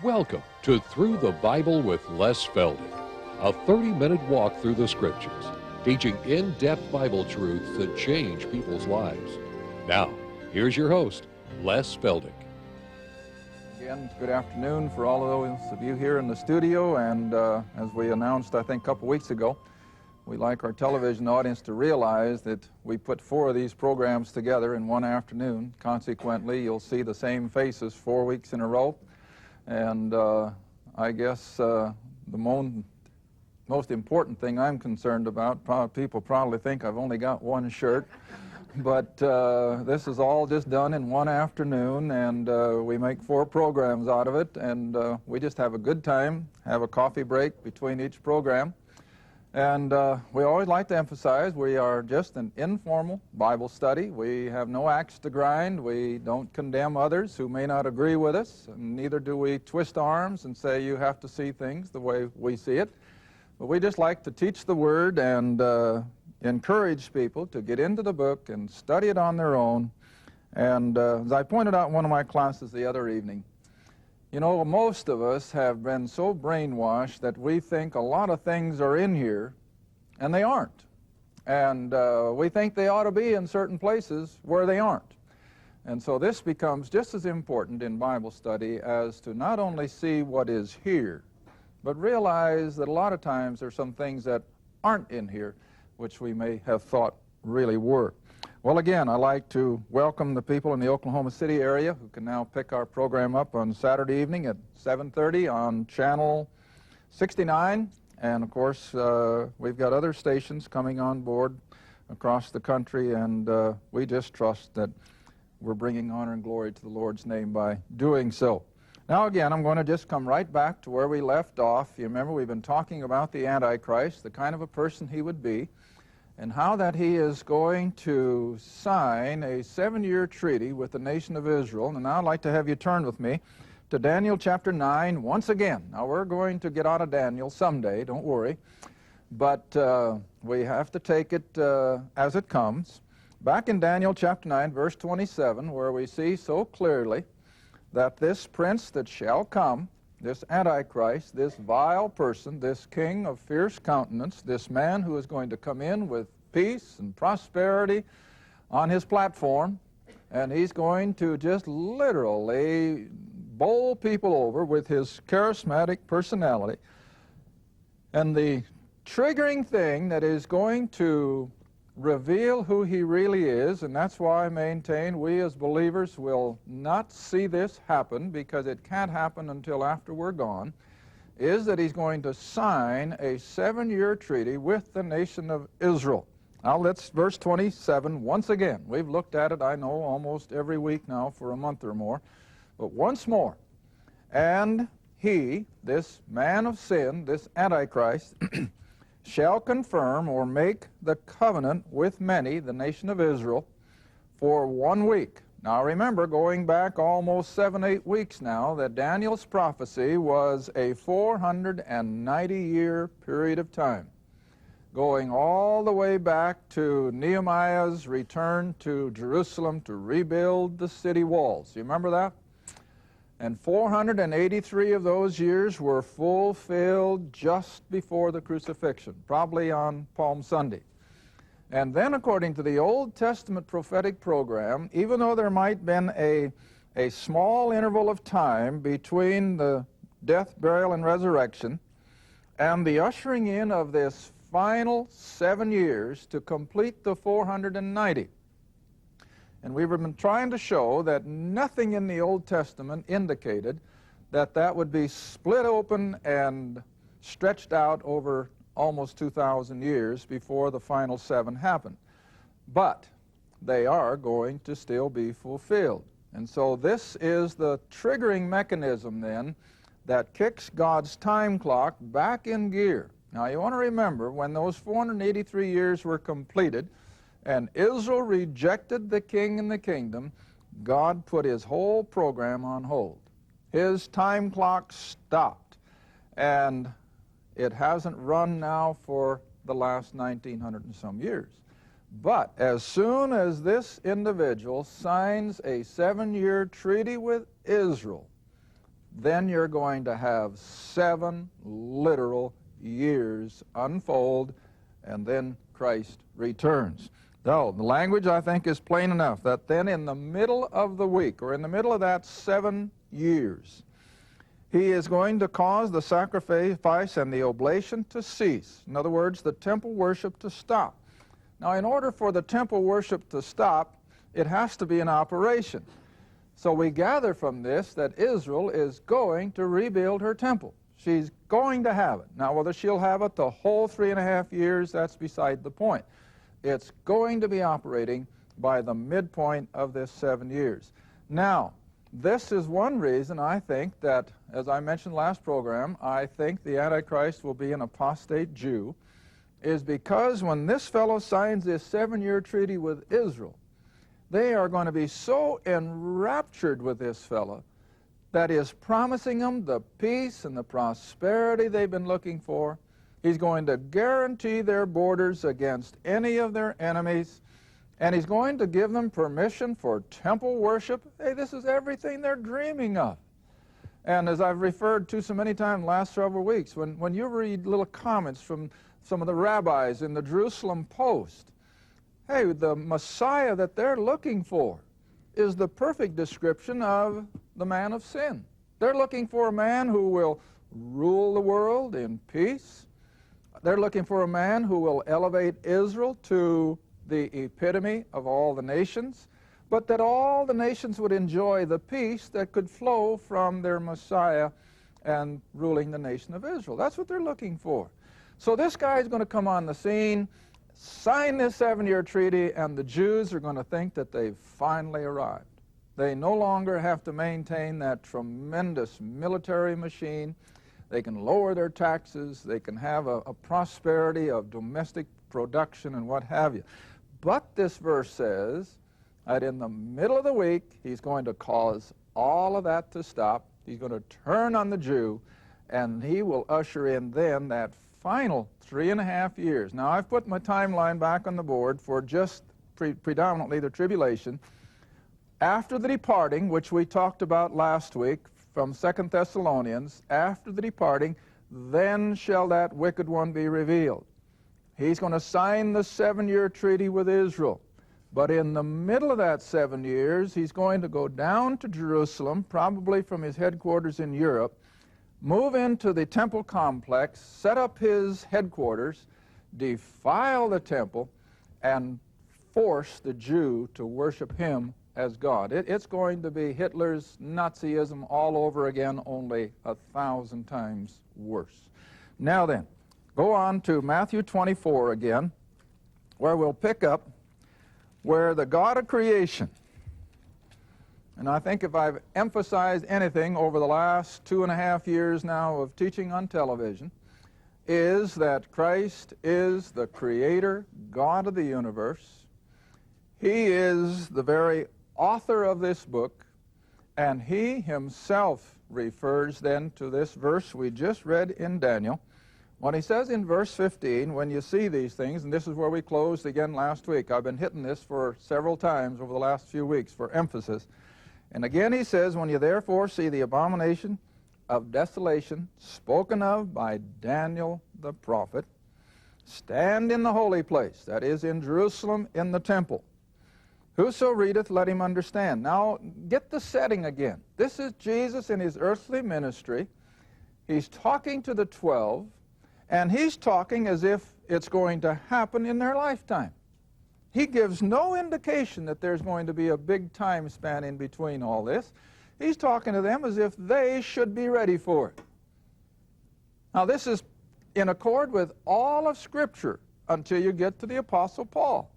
Welcome to Through the Bible with Les Feldick, a 30-minute walk through the Scriptures, teaching in-depth Bible truths that change people's lives. Now, here's your host, Les Feldick. Again, good afternoon for all of those of you here in the studio, and as we announced, I think, a couple weeks ago, we like our television audience to realize that we put 4 of these programs together in one afternoon. Consequently, you'll see the same faces 4 weeks in a row. And I guess the most important thing I'm concerned about, people probably think I've only got one shirt, but this is all just done in one afternoon, and we make 4 programs out of it, and we just have a good time, have a coffee break between each program. And we always like to emphasize we are just an informal Bible study. We have no axe to grind. We don't condemn others who may not agree with us, and neither do we twist arms and say you have to see things the way we see it. But we just like to teach the Word and encourage people to get into the book and study it on their own. And as I pointed out in one of my classes the other evening, you know, most of us have been so brainwashed that we think a lot of things are in here, and they aren't. And we think they ought to be in certain places where they aren't. And so this becomes just as important in Bible study as to not only see what is here, but realize that a lot of times there are some things that aren't in here, which we may have thought really were. Well, again, I'd like to welcome the people in the Oklahoma City area who can now pick our program up on Saturday evening at 7:30 on Channel 69. And, of course, we've got other stations coming on board across the country, and we just trust that we're bringing honor and glory to the Lord's name by doing so. Now, again, I'm going to just come right back to where we left off. You remember we've been talking about the Antichrist, the kind of a person he would be, and how that he is going to sign a 7-year treaty with the nation of Israel. And now I'd like to have you turn with me to Daniel chapter 9 once again. Now we're going to get out of Daniel someday, don't worry, but we have to take it as it comes. Back in Daniel chapter 9, verse 27, where we see so clearly that this prince that shall come, this Antichrist, this vile person, this king of fierce countenance, this man who is going to come in with peace and prosperity on his platform, and he's going to just literally bowl people over with his charismatic personality. And the triggering thing that is going to reveal who he really is, and that's why I maintain we as believers will not see this happen, because it can't happen until after we're gone, is that he's going to sign a 7-year treaty with the nation of Israel. Now let's verse 27 once again. We've looked at it, I know, almost every week now for a month or more, but once more. And he, this man of sin, this Antichrist, shall confirm or make the covenant with many, the nation of Israel, for 1 week. Now remember, going back almost 7-8 weeks now, that Daniel's prophecy was a 490-year period of time, going all the way back to Nehemiah's return to Jerusalem to rebuild the city walls. You remember that? And 483 of those years were fulfilled just before the crucifixion, probably on Palm Sunday. And then, according to the Old Testament prophetic program, even though there might have been a small interval of time between the death, burial, and resurrection and the ushering in of this final 7 years to complete the 490, and we've been trying to show that nothing in the Old Testament indicated that that would be split open and stretched out over almost 2,000 years before the final 7 happened. But they are going to still be fulfilled. And so this is the triggering mechanism then that kicks God's time clock back in gear. Now you want to remember, when those 483 years were completed, and Israel rejected the king and the kingdom, God put his whole program on hold. His time clock stopped, and it hasn't run now for the last 1900 and some years. But as soon as this individual signs a 7-year treaty with Israel, then you're going to have 7 literal years unfold, and then Christ returns. So the language, I think, is plain enough that then in the middle of the week, or in the middle of that 7 years, he is going to cause the sacrifice and the oblation to cease. In other words, the temple worship to stop. Now, in order for the temple worship to stop, it has to be in operation. So we gather from this that Israel is going to rebuild her temple. She's going to have it. Now, whether she'll have it the whole 3.5 years, that's beside the point. It's going to be operating by the midpoint of this 7 years. Now, this is one reason I think that, as I mentioned last program, I think the Antichrist will be an apostate Jew, is because when this fellow signs this 7-year treaty with Israel, they are going to be so enraptured with this fellow that is promising them the peace and the prosperity they've been looking for. He's going to guarantee their borders against any of their enemies, and he's going to give them permission for temple worship. Hey, this is everything they're dreaming of. And as I've referred to so many times the last several weeks, when you read little comments from some of the rabbis in the Jerusalem Post, hey, the Messiah that they're looking for is the perfect description of the man of sin. They're looking for a man who will rule the world in peace. They're looking for a man who will elevate Israel to the epitome of all the nations, but that all the nations would enjoy the peace that could flow from their Messiah and ruling the nation of Israel. That's what they're looking for. So this guy's going to come on the scene, sign this 7-year treaty, and the Jews are going to think that they've finally arrived. They no longer have to maintain that tremendous military machine. They can lower their taxes. They can have a prosperity of domestic production and what have you. But this verse says that in the middle of the week, he's going to cause all of that to stop. He's going to turn on the Jew, and he will usher in then that final 3.5 years. Now, I've put my timeline back on the board for just predominantly the tribulation. After the departing, which we talked about last week from 2 Thessalonians, after the departing, then shall that wicked one be revealed. He's going to sign the 7-year treaty with Israel. But in the middle of that 7 years, he's going to go down to Jerusalem, probably from his headquarters in Europe, move into the temple complex, set up his headquarters, defile the temple, and force the Jew to worship him as God. It's going to be Hitler's Nazism all over again, only 1,000 times worse. Now then, go on to Matthew 24 again, where we'll pick up where the God of creation, and I think if I've emphasized anything over the last 2.5 years now of teaching on television, is that Christ is the creator, God of the universe. He is the very author of this book, and he himself refers then to this verse we just read in Daniel, when he says in verse 15, when you see these things, and this is where we closed again last week. I've been hitting this for several times over the last few weeks for emphasis. And again he says, when you therefore see the abomination of desolation spoken of by Daniel the prophet, stand in the holy place, that is in Jerusalem in the temple. Whoso readeth, let him understand. Now, get the setting again. This is Jesus in his earthly ministry. He's talking to the 12, and he's talking as if it's going to happen in their lifetime. He gives no indication that there's going to be a big time span in between all this. He's talking to them as if they should be ready for it. Now, this is in accord with all of Scripture until you get to the Apostle Paul.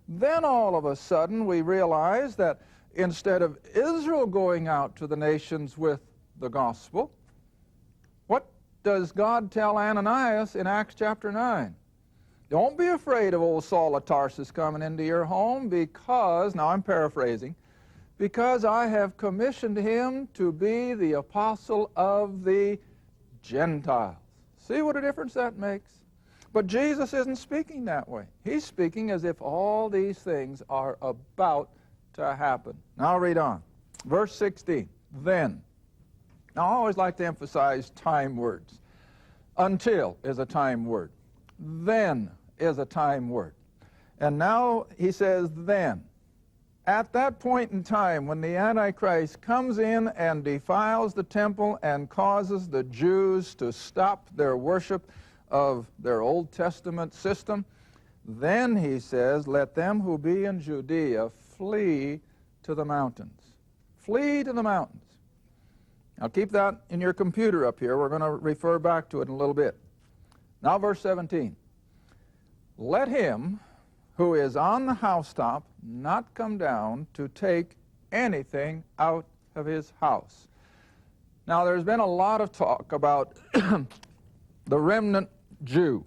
Then all of a sudden we realize that instead of Israel going out to the nations with the gospel, what does God tell Ananias in Acts chapter 9? Don't be afraid of old Saul of Tarsus coming into your home because, now I'm paraphrasing, because I have commissioned him to be the apostle of the Gentiles. See what a difference that makes? But Jesus isn't speaking that way. He's speaking as if all these things are about to happen. Now read on. Verse 16. Then Now, I always like to emphasize time words. Until is a time word. Then is a time word. And now he says then. At that point in time, when the Antichrist comes in and defiles the temple and causes the Jews to stop their worship of their Old Testament system, then he says, let them who be in Judea flee to the mountains. Flee to the mountains. Now keep that in your computer up here. We're going to refer back to it in a little bit. Now verse 17. Let him who is on the housetop not come down to take anything out of his house. Now there's been a lot of talk about the remnant Jew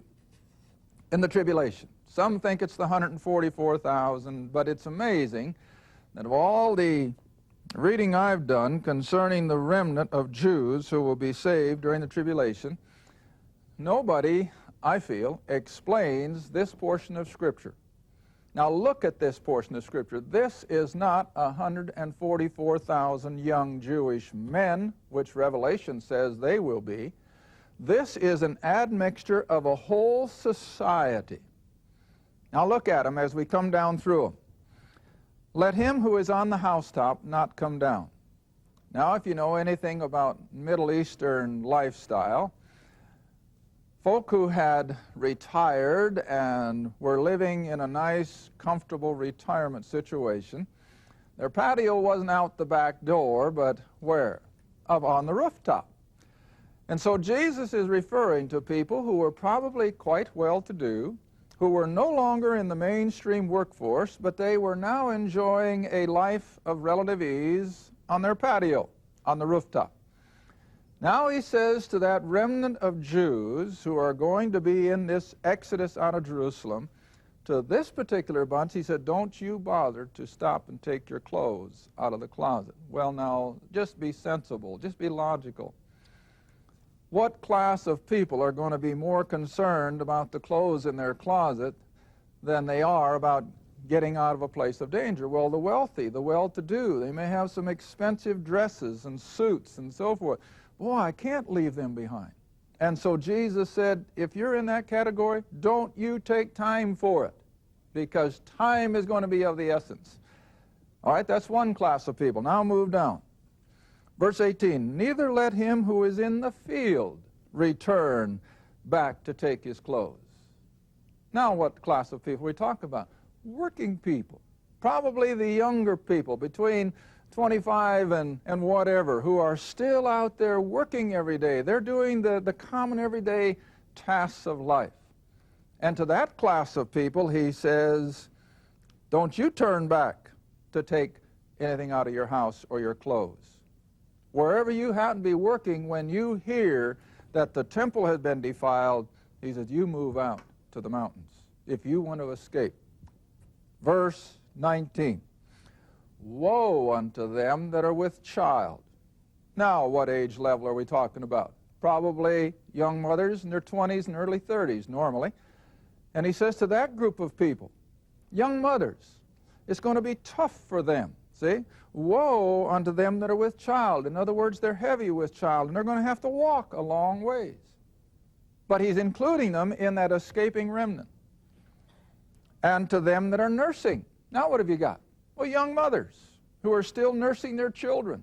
in the tribulation. Some think it's the 144,000, but it's amazing that of all the reading I've done concerning the remnant of Jews who will be saved during the tribulation, nobody, I feel, explains this portion of Scripture. Now look at this portion of Scripture. This is not 144,000 young Jewish men, which Revelation says they will be. This is an admixture of a whole society. Now look at them as we come down through them. Let him who is on the housetop not come down. Now, if you know anything about Middle Eastern lifestyle, folk who had retired and were living in a nice, comfortable retirement situation, their patio wasn't out the back door, but where? Up on the rooftop. And so Jesus is referring to people who were probably quite well-to-do, who were no longer in the mainstream workforce, but they were now enjoying a life of relative ease on their patio, on the rooftop. Now he says to that remnant of Jews who are going to be in this exodus out of Jerusalem, to this particular bunch, he said, don't you bother to stop and take your clothes out of the closet. Well, now, just be sensible, just be logical. What class of people are going to be more concerned about the clothes in their closet than they are about getting out of a place of danger? Well, the wealthy, the well-to-do. They may have some expensive dresses and suits and so forth. Boy, I can't leave them behind. And so Jesus said, if you're in that category, don't you take time for it, because time is going to be of the essence. All right, that's one class of people. Now move down. Verse 18, neither let him who is in the field return back to take his clothes. Now what class of people we talk about? Working people, probably the younger people between 25 and whatever, who are still out there working every day. They're doing the common everyday tasks of life. And to that class of people, he says, don't you turn back to take anything out of your house or your clothes. Wherever you happen to be working, when you hear that the temple has been defiled, he says, you move out to the mountains if you want to escape. Verse 19, woe unto them that are with child. Now, what age level are we talking about? Probably young mothers in their 20s and early 30s normally. And he says to that group of people, young mothers, it's going to be tough for them. See? Woe unto them that are with child. In other words, they're heavy with child, and they're going to have to walk a long ways. But he's including them in that escaping remnant. And to them that are nursing. Now what have you got? Well, young mothers who are still nursing their children.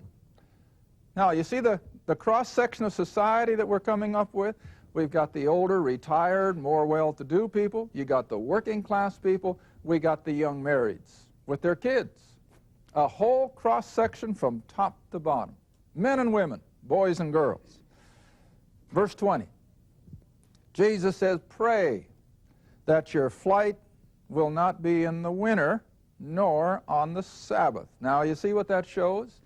Now, you see the cross-section of society that we're coming up with? We've got the older, retired, more well-to-do people. You got the working-class people. We got the young marrieds with their kids. A whole cross-section from top to bottom. Men and women, boys and girls. Verse 20. Jesus says, pray that your flight will not be in the winter, nor on the Sabbath. Now, you see what that shows?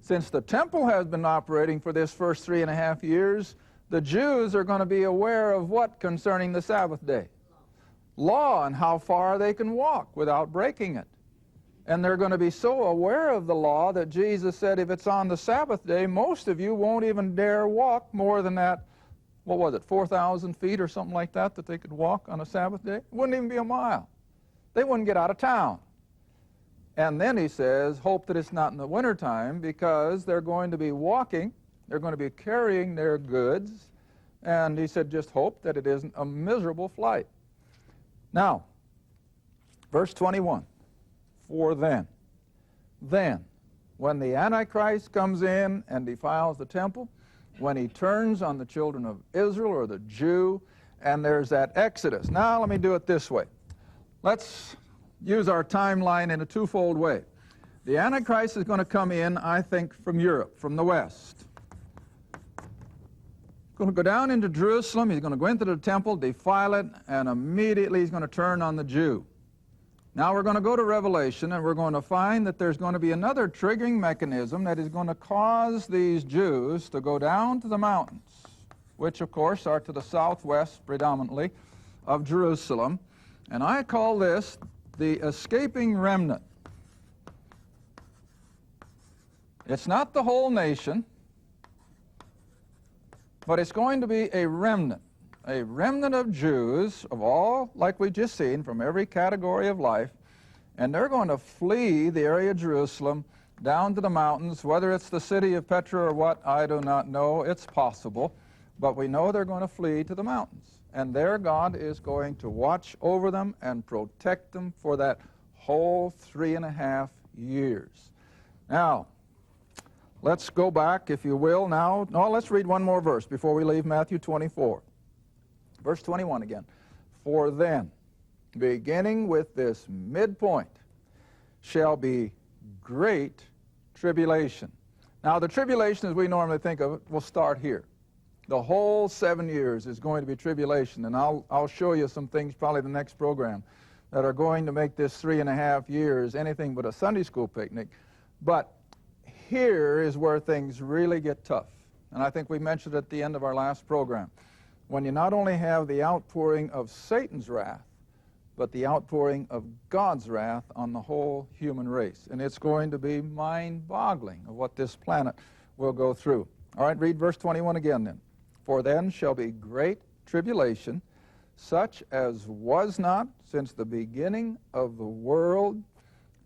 Since the temple has been operating for this first 3.5 years, the Jews are going to be aware of what concerning the Sabbath day? Law, and how far they can walk without breaking it. And they're going to be so aware of the law that Jesus said if it's on the Sabbath day, most of you won't even dare walk more than that, what was it, 4,000 feet or something like that they could walk on a Sabbath day? It wouldn't even be a mile. They wouldn't get out of town. And then he says, hope that it's not in the wintertime, because they're going to be walking They're going to be carrying their goods, and he said, just hope that it isn't a miserable flight. Now, verse 21, for then, when the Antichrist comes in and defiles the temple, when he turns on the children of Israel or the Jew, and there's that Exodus. Now, let me do it this way. Let's use our timeline in a twofold way. The Antichrist is going to come in, I think, from Europe, from the West. He's going to go down into Jerusalem, he's going to go into the temple, defile it, and immediately he's going to turn on the Jew. Now we're going to go to Revelation, and we're going to find that there's going to be another triggering mechanism that is going to cause these Jews to go down to the mountains, which of course are to the southwest predominantly of Jerusalem. And I call this the escaping remnant. It's not the whole nation, but it's going to be a remnant of Jews of all, like we just seen, from every category of life, and they're going to flee the area of Jerusalem down to the mountains. Whether it's the city of Petra or what, I do not know. It's possible, but we know they're going to flee to the mountains, and there God is going to watch over them and protect them for that whole 3.5 years. Now, let's go back, if you will, now. No, let's read one more verse before we leave Matthew 24. Verse 21 again. For then, beginning with this midpoint, shall be great tribulation. Now, the tribulation as we normally think of it will start here. The whole 7 years is going to be tribulation, and I'll show you some things probably the next program that are going to make this 3.5 years anything but a Sunday school picnic. But here is where things really get tough. And I think we mentioned at the end of our last program, when you not only have the outpouring of Satan's wrath, but the outpouring of God's wrath on the whole human race. And it's going to be mind-boggling of what this planet will go through. All right, read verse 21 again then. For then shall be great tribulation, such as was not since the beginning of the world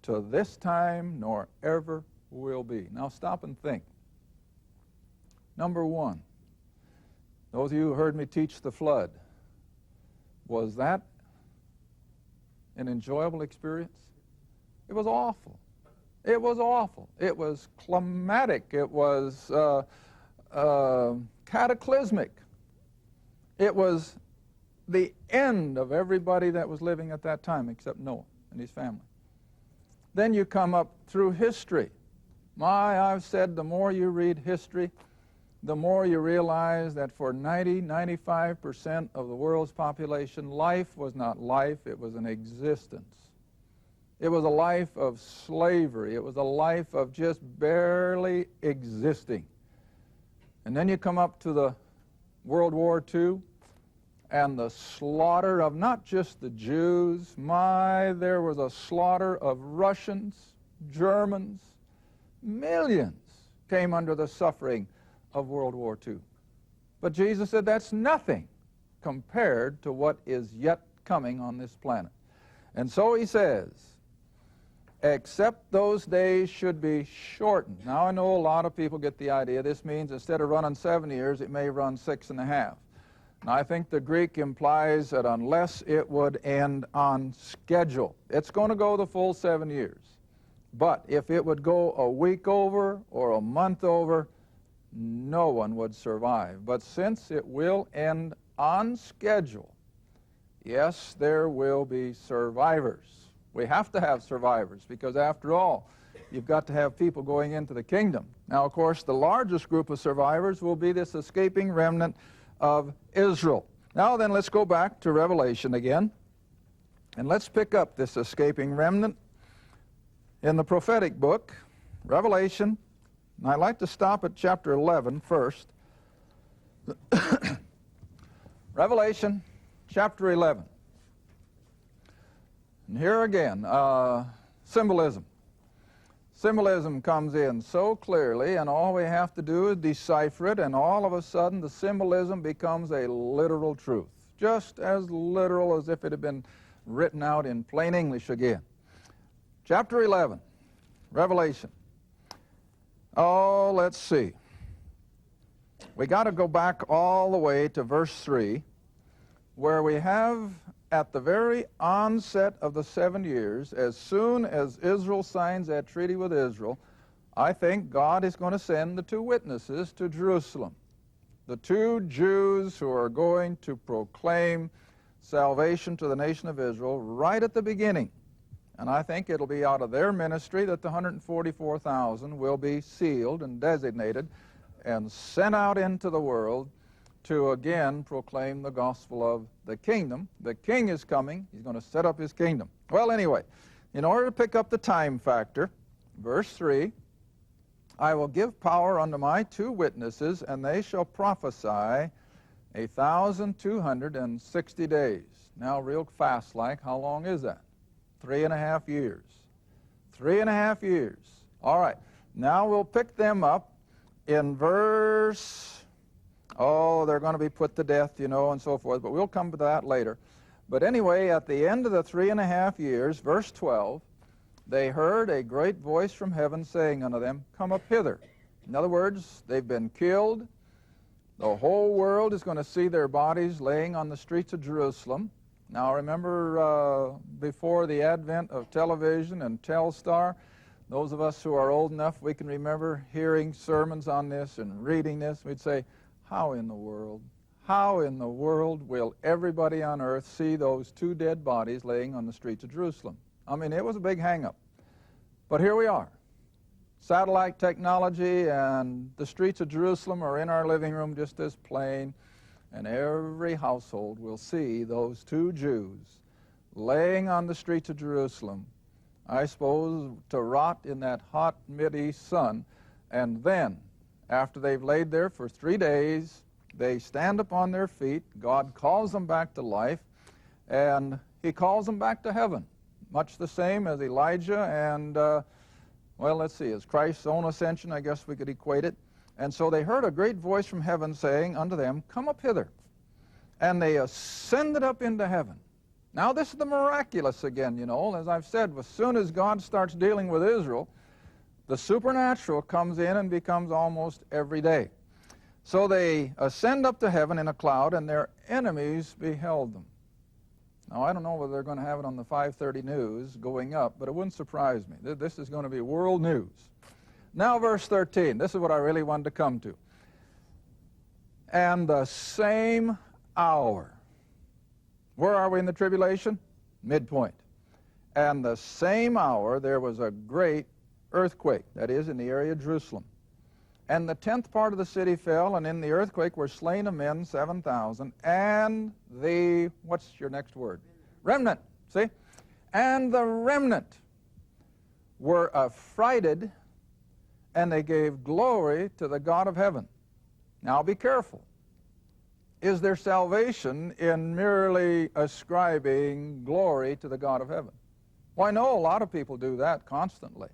to this time, nor ever will be. Now stop and think. Number one, those of you who heard me teach the flood, was that an enjoyable experience? It was awful. It was awful. It was climatic. It was cataclysmic. It was the end of everybody that was living at that time except Noah and his family. Then you come up through history. I've said the more you read history, the more you realize that for 95% of the world's population, life was not life, it was an existence. It was a life of slavery. It was a life of just barely existing. And then you come up to the World War II and the slaughter of not just the Jews. There was a slaughter of Russians, Germans. Millions came under the suffering of World War II. But Jesus said that's nothing compared to what is yet coming on this planet. And so he says, except those days should be shortened. Now I know a lot of people get the idea this means instead of running 7 years, it may run 6.5. Now I think the Greek implies that unless it would end on schedule, it's going to go the full 7 years. But if it would go a week over or a month over, no one would survive. But since it will end on schedule, yes, there will be survivors. We have to have survivors because, after all, you've got to have people going into the kingdom. Now, of course, the largest group of survivors will be this escaping remnant of Israel. Now then, let's go back to Revelation again, and let's pick up this escaping remnant in the prophetic book, Revelation. And I'd like to stop at chapter 11 first. Revelation chapter 11. And here again, symbolism. Symbolism comes in so clearly, and all we have to do is decipher it, and all of a sudden the symbolism becomes a literal truth, just as literal as if it had been written out in plain English again. Chapter 11, Revelation. Oh, let's see. We got to go back all the way to verse 3, where we have at the very onset of the 7 years, as soon as Israel signs that treaty with Israel, I think God is going to send the two witnesses to Jerusalem, the two Jews who are going to proclaim salvation to the nation of Israel right at the beginning. And I think it'll be out of their ministry that the 144,000 will be sealed and designated and sent out into the world to again proclaim the gospel of the kingdom. The king is coming. He's going to set up his kingdom. Well, anyway, in order to pick up the time factor, verse 3, I will give power unto my two witnesses, and they shall prophesy 1,260 days. Now, real fast like, how long is that? 3.5 years. 3.5 years. All right. Now we'll pick them up in verse, they're going to be put to death, you know, and so forth, but we'll come to that later. But anyway, at the end of the 3.5 years, verse 12, they heard a great voice from heaven saying unto them, Come up hither. In other words, they've been killed. The whole world is going to see their bodies laying on the streets of Jerusalem. Now remember, before the advent of television and Telstar, those of us who are old enough, we can remember hearing sermons on this and reading this. We'd say, how in the world will everybody on earth see those two dead bodies laying on the streets of Jerusalem? I mean, it was a big hang-up. But here we are. Satellite technology, and the streets of Jerusalem are in our living room just as plain, and every household will see those two Jews laying on the streets of Jerusalem, I suppose, to rot in that hot Mideast sun. And then, after they've laid there for 3 days, they stand upon their feet. God calls them back to life, and he calls them back to heaven, much the same as Elijah and, well, let's see, as Christ's own ascension, I guess we could equate it. And so they heard a great voice from heaven saying unto them, Come up hither. And they ascended up into heaven. Now, this is the miraculous again, you know. As I've said, as soon as God starts dealing with Israel, the supernatural comes in and becomes almost every day. So they ascend up to heaven in a cloud, and their enemies beheld them. Now, I don't know whether they're going to have it on the 5:30 news going up, but it wouldn't surprise me. This is going to be world news. Now, verse 13. This is what I really wanted to come to. And the same hour. Where are we in the tribulation? Midpoint. And the same hour there was a great earthquake, that is, in the area of Jerusalem. And the 10th part of the city fell, and in the earthquake were slain of men 7,000, and the, what's your next word? Remnant, see? And the remnant were affrighted, and they gave glory to the God of heaven. Now be careful. Is there salvation in merely ascribing glory to the God of heaven? Well, I know a lot of people do that constantly.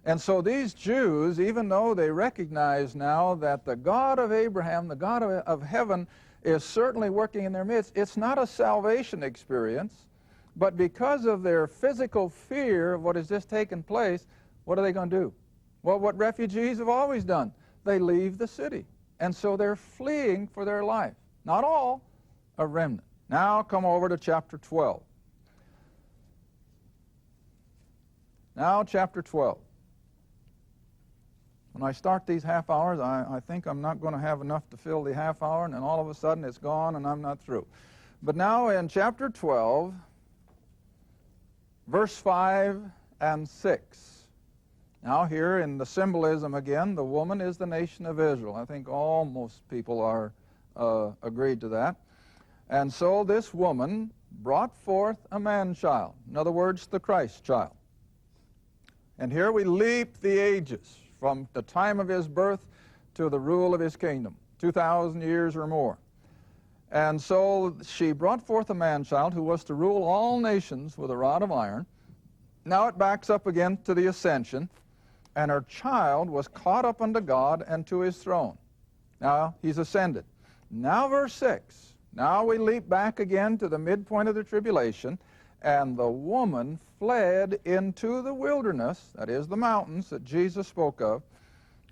And so these Jews, even though they recognize now that the God of Abraham, the God of heaven, is certainly working in their midst, it's not a salvation experience, but because of their physical fear of what has just taken place, what are they going to do? Well, what refugees have always done. They leave the city. And so they're fleeing for their life. Not all, a remnant. Now come over to chapter 12. Now chapter 12. When I start these half hours, I think I'm not going to have enough to fill the half hour, and then all of a sudden it's gone and I'm not through. But now in chapter 12, verse 5 and 6. Now here in the symbolism again, the woman is the nation of Israel. I think most people are agreed to that. And so this woman brought forth a man-child. In other words, the Christ child. And here we leap the ages from the time of his birth to the rule of his kingdom, 2,000 years or more. And so she brought forth a man-child who was to rule all nations with a rod of iron. Now it backs up again to the ascension. And her child was caught up unto God and to his throne. Now he's ascended. Now verse 6. Now we leap back again to the midpoint of the tribulation. And the woman fled into the wilderness, that is the mountains that Jesus spoke of,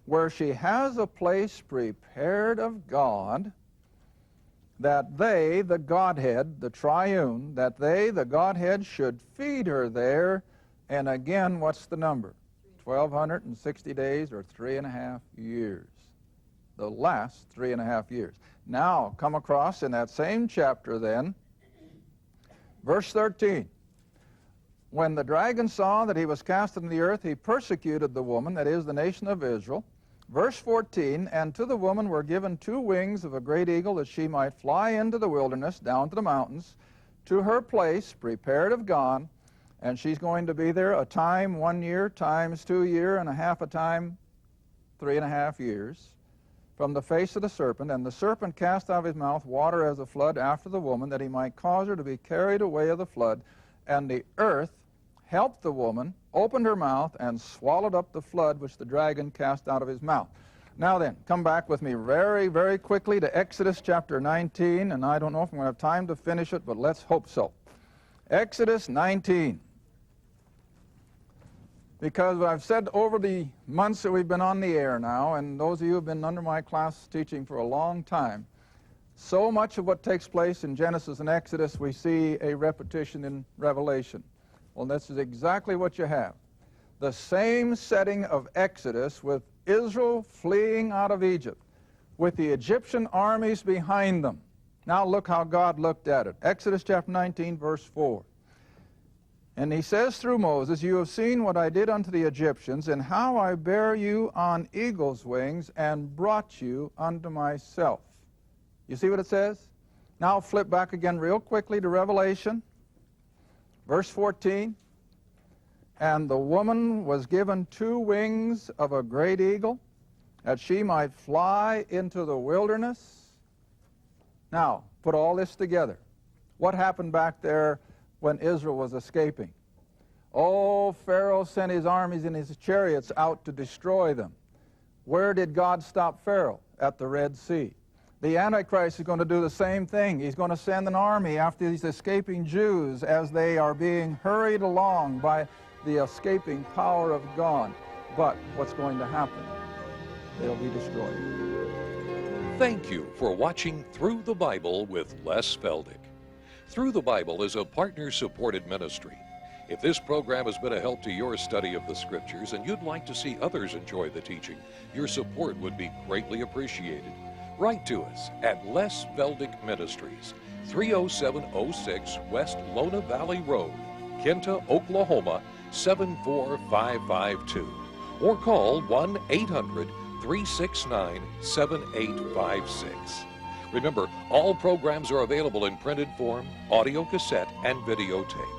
where she has a place prepared of God, that they, the Godhead, the triune, that they, the Godhead, should feed her there. And again, what's the number? 1,260 days, or 3.5 years. The last 3.5 years. Now, come across in that same chapter then, verse 13. When the dragon saw that he was cast into the earth, he persecuted the woman, that is, the nation of Israel. Verse 14, and to the woman were given 2 wings of a great eagle, that she might fly into the wilderness, down to the mountains, to her place prepared of God. And she's going to be there a time 1 year, times 2 years, and a half a time 3.5 years, from the face of the serpent. And the serpent cast out of his mouth water as a flood after the woman, that he might cause her to be carried away of the flood. And the earth helped the woman, opened her mouth, and swallowed up the flood which the dragon cast out of his mouth. Now then, come back with me very, very quickly to Exodus chapter 19, and I don't know if I'm going to have time to finish it, but let's hope so. Exodus 19. Because I've said over the months that we've been on the air now, and those of you who have been under my class teaching for a long time, so much of what takes place in Genesis and Exodus, we see a repetition in Revelation. Well, this is exactly what you have. The same setting of Exodus, with Israel fleeing out of Egypt, with the Egyptian armies behind them. Now look how God looked at it. Exodus chapter 19, verse 4. And he says through Moses, you have seen what I did unto the Egyptians, and how I bare you on eagle's wings, and brought you unto myself. You see what it says? Now flip back again real quickly to Revelation. Verse 14, and the woman was given 2 wings of a great eagle, that she might fly into the wilderness. Now, put all this together. What happened back there when Israel was escaping? Oh, Pharaoh sent his armies and his chariots out to destroy them. Where did God stop Pharaoh? At the Red Sea. The Antichrist is going to do the same thing. He's going to send an army after these escaping Jews as they are being hurried along by the escaping power of God. But what's going to happen? They'll be destroyed. Thank you for watching Through the Bible with Les Feldick. Through the Bible is a partner-supported ministry. If this program has been a help to your study of the Scriptures and you'd like to see others enjoy the teaching, your support would be greatly appreciated. Write to us at Les Feldick Ministries, 30706 West Lona Valley Road, Kinta, Oklahoma, 74552. Or call 1-800-369-7856. Remember, all programs are available in printed form, audio cassette, and videotape.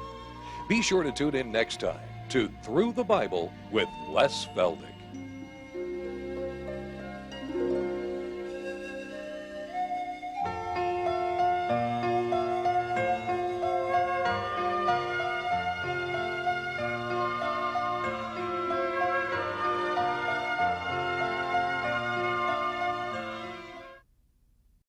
Be sure to tune in next time to Through the Bible with Les Feldick.